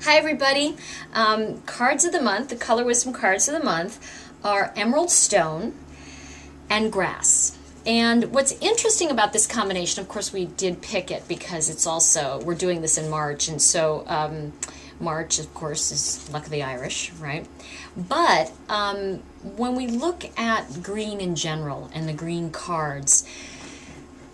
Hi everybody. Cards of the month, the Color Wisdom cards of the month are Emerald Stone and Grass. And what's interesting about this combination, of course we did pick it because it's also, we're doing this in March, and so March of course is Luck of the Irish, right? But when we look at green in general and the green cards,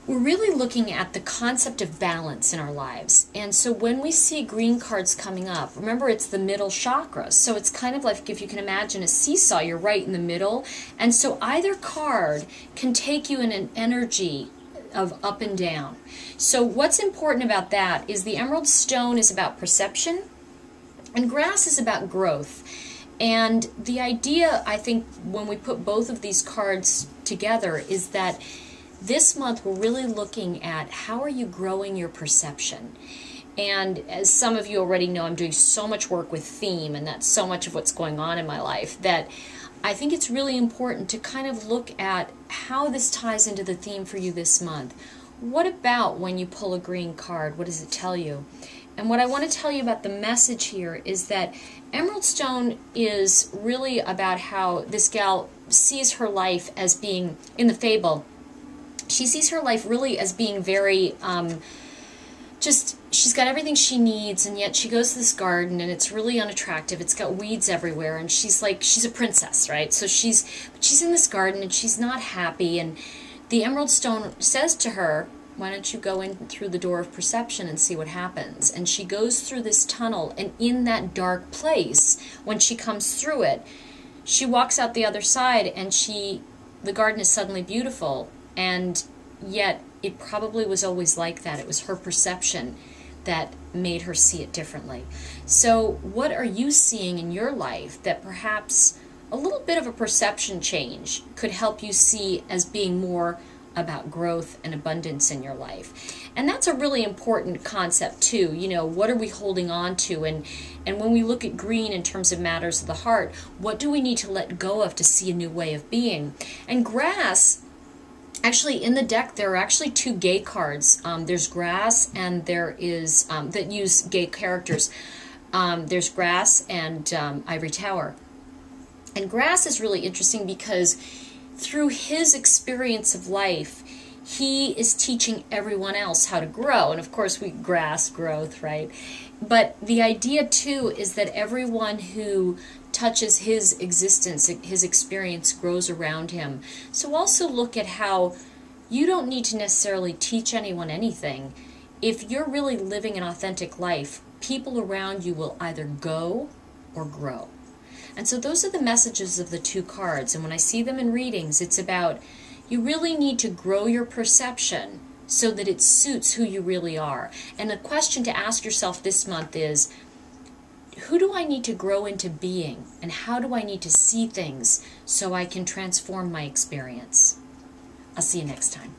we're really looking at the concept of balance in our lives. And so when we see green cards coming up, remember it's the middle chakra. So it's kind of like, if you can imagine a seesaw, you're right in the middle. And so either card can take you in an energy of up and down. So what's important about that is the Emerald Stone is about perception and Grass is about growth. And the idea, I think, when we put both of these cards together is that this month we're really looking at how are you growing your perception. And as some of you already know, I'm doing so much work with theme, and that's so much of what's going on in my life, that I think it's really important to kind of look at how this ties into the theme for you this month. What about when you pull a green card? What does it tell you? And what I want to tell you about the message here is that Emerald Stone is really about how this gal sees her life as being, in the fable, she sees her life really as being very, she's got everything she needs, and yet she goes to this garden and it's really unattractive. It's got weeds everywhere, and she's like, she's a princess, right? So she's in this garden and she's not happy, and the Emerald Stone says to her, why don't you go in through the door of perception and see what happens? And she goes through this tunnel, and in that dark place, when she comes through it, she walks out the other side, and the garden is suddenly beautiful. And yet it probably was always like that. It was her perception that made her see it differently. So what are you seeing in your life that perhaps a little bit of a perception change could help you see as being more about growth and abundance in your life? And that's a really important concept too. You know, what are we holding on to? And when we look at green in terms of matters of the heart, what do we need to let go of to see a new way of being? And Grass, actually, in the deck, there are actually two gay cards. There's Grass, and there is, that use gay characters. There's Grass and Ivory Tower. And Grass is really interesting because through his experience of life, he is teaching everyone else how to grow. And of course, grass, growth, right? But the idea, too, is that everyone who touches his existence, his experience grows around him. So also look at how you don't need to necessarily teach anyone anything. If you're really living an authentic life, people around you will either go or grow. And so those are the messages of the two cards. And when I see them in readings, it's about you really need to grow your perception so that it suits who you really are. And the question to ask yourself this month is, who do I need to grow into being, and how do I need to see things so I can transform my experience? I'll see you next time.